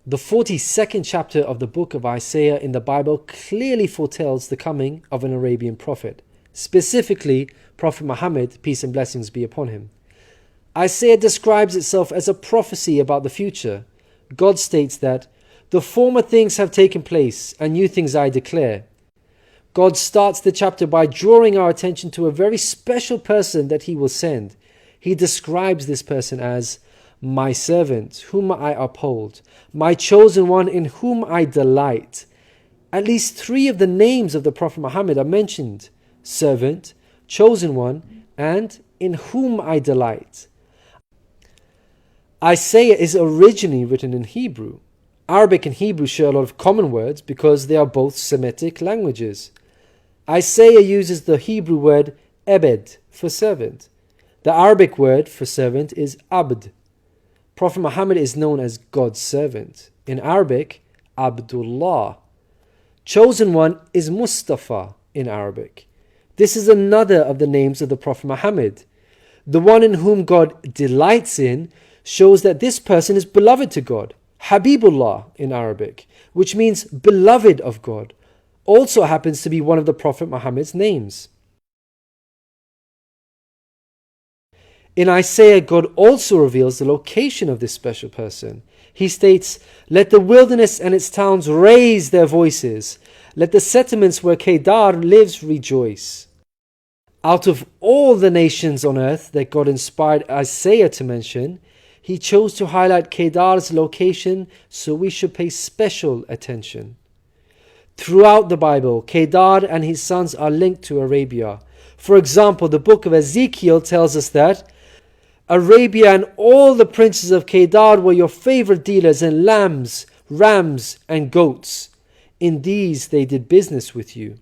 The 42nd chapter of the book of Isaiah in the Bible clearly foretells the coming of an Arabian prophet, specifically Prophet Muhammad, peace and blessings be upon him. Isaiah describes itself as a prophecy about the future. God states that, "The former things have taken place, and new things I declare." God starts the chapter by drawing our attention to a very special person that he will send. He describes this person as my servant, whom I uphold, my chosen one in whom I delight. At least 3 of the names of the Prophet Muhammad are mentioned: servant, chosen one, and in whom I delight. Isaiah is originally written in Hebrew. Arabic and Hebrew share a lot of common words because they are both Semitic languages. Isaiah uses the Hebrew word ebed for servant. The Arabic word for servant is abd. Prophet Muhammad is known as God's servant. In Arabic, Abdullah. Chosen one is Mustafa in Arabic. This is another of the names of the Prophet Muhammad. The one in whom God delights in shows that this person is beloved to God. Habibullah in Arabic, which means beloved of God, also happens to be one of the Prophet Muhammad's names. In Isaiah, God also reveals the location of this special person. He states, "Let the wilderness and its towns raise their voices. Let the settlements where Kedar lives rejoice." Out of all the nations on earth that God inspired Isaiah to mention, he chose to highlight Kedar's location, so we should pay special attention. Throughout the Bible, Kedar and his sons are linked to Arabia. For example, the book of Ezekiel tells us that Arabia and all the princes of Kedar were your favorite dealers in lambs, rams, and goats. In these they did business with you.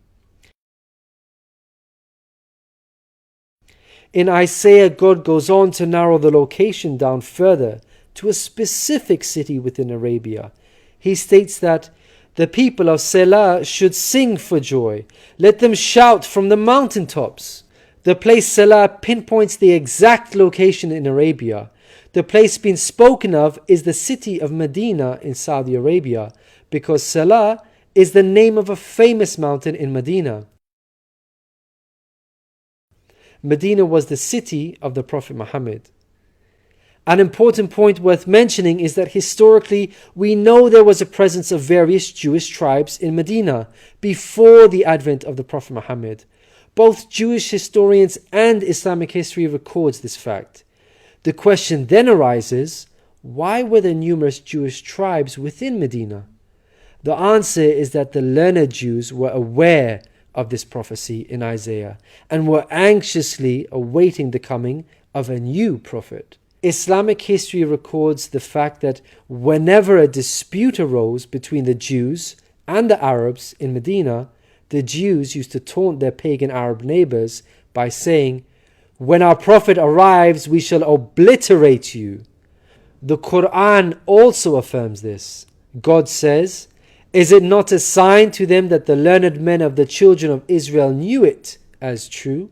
In Isaiah, God goes on to narrow the location down further to a specific city within Arabia. He states that the people of Selah should sing for joy. Let them shout from the mountaintops. The place Selah pinpoints the exact location in Arabia. The place being spoken of is the city of Medina in Saudi Arabia, because Selah is the name of a famous mountain in Medina. Medina was the city of the Prophet Muhammad. An important point worth mentioning is that historically we know there was a presence of various Jewish tribes in Medina before the advent of the Prophet Muhammad. Both Jewish historians and Islamic history records this fact. The question then arises, why were there numerous Jewish tribes within Medina? The answer is that the learned Jews were aware of this prophecy in Isaiah and were anxiously awaiting the coming of a new prophet. Islamic history records the fact that whenever a dispute arose between the Jews and the Arabs in Medina, the Jews used to taunt their pagan Arab neighbors by saying, "When our prophet arrives, we shall obliterate you." The Quran also affirms this. God says, "Is it not a sign to them that the learned men of the children of Israel knew it as true?"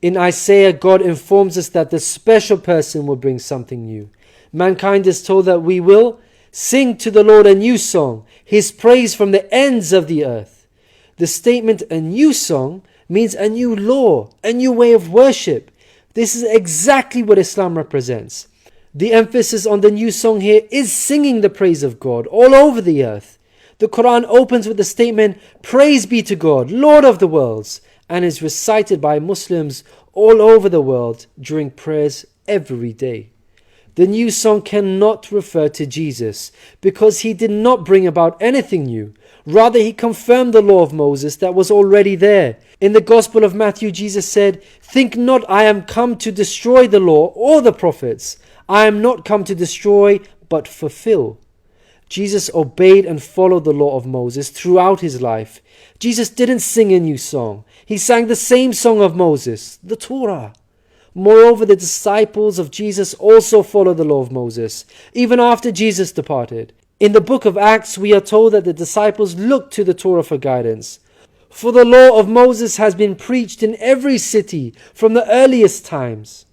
In Isaiah, God informs us that the special person will bring something new. Mankind is told that we will sing to the Lord a new song, His praise from the ends of the earth. The statement "a new song" means a new law, a new way of worship. This is exactly what Islam represents. The emphasis on the new song here is singing the praise of God all over the earth. The Quran opens with the statement, "Praise be to God, Lord of the worlds," and is recited by Muslims all over the world during prayers every day. The new song cannot refer to Jesus because he did not bring about anything new. Rather, he confirmed the law of Moses that was already there. In the Gospel of Matthew, Jesus said, "Think not I am come to destroy the law or the prophets. I am not come to destroy, but fulfill." Jesus obeyed and followed the law of Moses throughout his life. Jesus didn't sing a new song. He sang the same song of Moses, the Torah. Moreover, the disciples of Jesus also followed the law of Moses, even after Jesus departed. In the book of Acts, we are told that the disciples looked to the Torah for guidance. For the law of Moses has been preached in every city from the earliest times.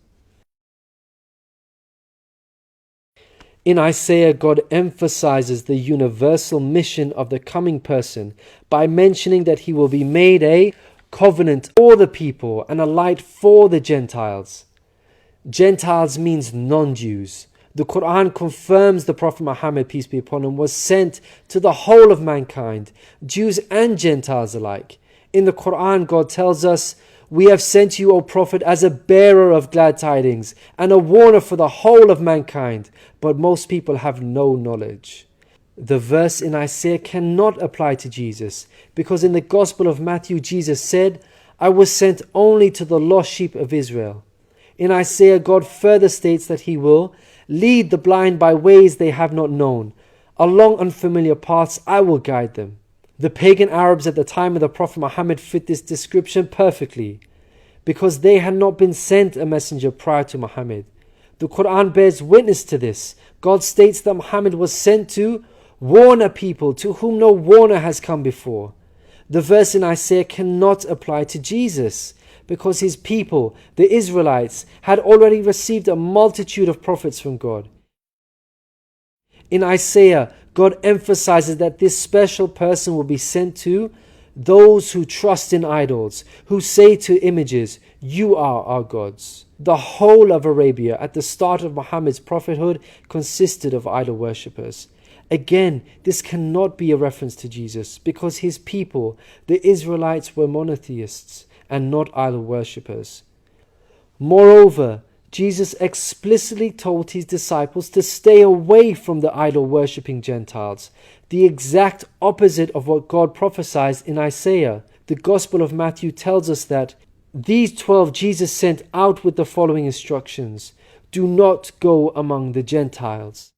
In Isaiah, God emphasizes the universal mission of the coming person by mentioning that he will be made a covenant for the people and a light for the Gentiles. Gentiles means non-Jews. The Quran confirms the Prophet Muhammad, peace be upon him, was sent to the whole of mankind, Jews and Gentiles alike. In the Quran, God tells us, "We have sent you, O Prophet, as a bearer of glad tidings and a warner for the whole of mankind, but most people have no knowledge." The verse in Isaiah cannot apply to Jesus, because in the Gospel of Matthew, Jesus said, "I was sent only to the lost sheep of Israel." In Isaiah, God further states that he will lead the blind by ways they have not known. Along unfamiliar paths I will guide them. The pagan Arabs at the time of the Prophet Muhammad fit this description perfectly, because they had not been sent a messenger prior to Muhammad. The Quran bears witness to this. God states that Muhammad was sent to warn a people to whom no warner has come before. The verse in Isaiah cannot apply to Jesus, because his people, the Israelites, had already received a multitude of prophets from God. In Isaiah, God emphasizes that this special person will be sent to those who trust in idols, who say to images, "You are our gods." The whole of Arabia at the start of Muhammad's prophethood consisted of idol worshippers. Again, this cannot be a reference to Jesus, because his people, the Israelites, were monotheists and not idol worshippers. Moreover, Jesus explicitly told his disciples to stay away from the idol-worshipping Gentiles, the exact opposite of what God prophesied in Isaiah. The Gospel of Matthew tells us that these 12 Jesus sent out with the following instructions: do not go among the Gentiles.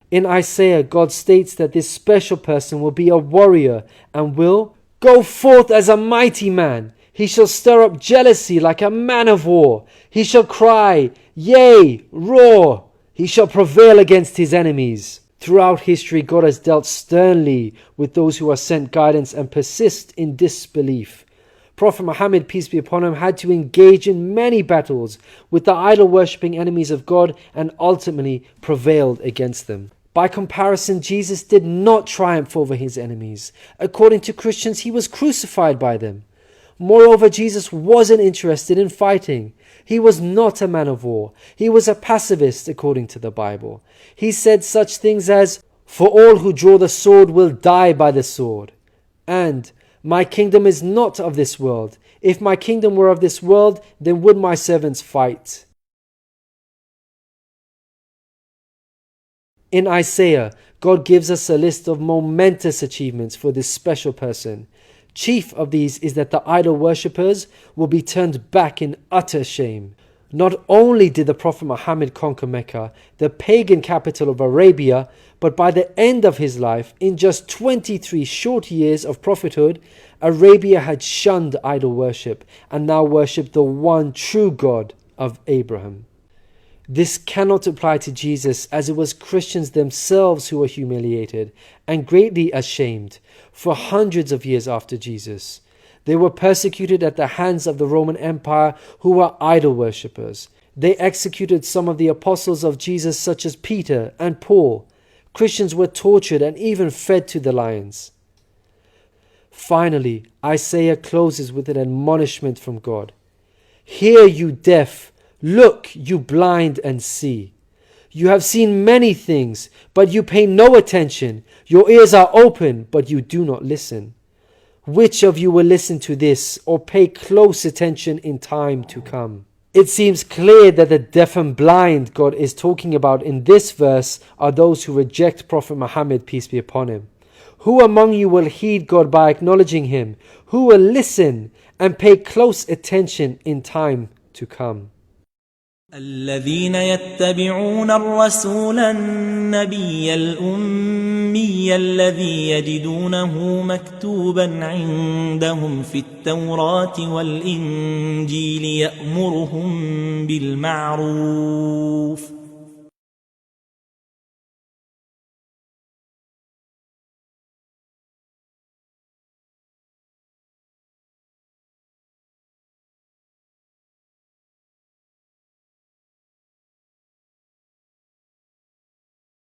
In Isaiah, God states that this special person will be a warrior and will go forth as a mighty man. He shall stir up jealousy like a man of war. He shall cry, yea, roar. He shall prevail against his enemies. Throughout history, God has dealt sternly with those who are sent guidance and persist in disbelief. Prophet Muhammad, peace be upon him, had to engage in many battles with the idol-worshipping enemies of God and ultimately prevailed against them. By comparison, Jesus did not triumph over his enemies. According to Christians, he was crucified by them. Moreover, Jesus wasn't interested in fighting. He was not a man of war. He was a pacifist, according to the Bible. He said such things as, "For all who draw the sword will die by the sword," and "My kingdom is not of this world. If my kingdom were of this world, then would my servants fight." In Isaiah, God gives us a list of momentous achievements for this special person. Chief of these is that the idol worshippers will be turned back in utter shame. Not only did the Prophet Muhammad conquer Mecca, the pagan capital of Arabia, but by the end of his life, in just 23 short years of prophethood, Arabia had shunned idol worship and now worshipped the one true God of Abraham. This cannot apply to Jesus, as it was Christians themselves who were humiliated and greatly ashamed for hundreds of years after Jesus. They were persecuted at the hands of the Roman Empire, who were idol worshippers. They executed some of the apostles of Jesus, such as Peter and Paul. Christians were tortured and even fed to the lions. Finally, Isaiah closes with an admonishment from God. "Hear, you deaf. Look, you blind, and see. You have seen many things, but you pay no attention. Your ears are open, but you do not listen. Which of you will listen to this or pay close attention in time to come?" It seems clear that the deaf and blind God is talking about in this verse are those who reject Prophet Muhammad, peace be upon him. Who among you will heed God by acknowledging him? Who will listen and pay close attention in time to come? الذين يتبعون الرسول النبي الأمي الذي يجدونه مكتوبا عندهم في التوراة والإنجيل يأمرهم بالمعروف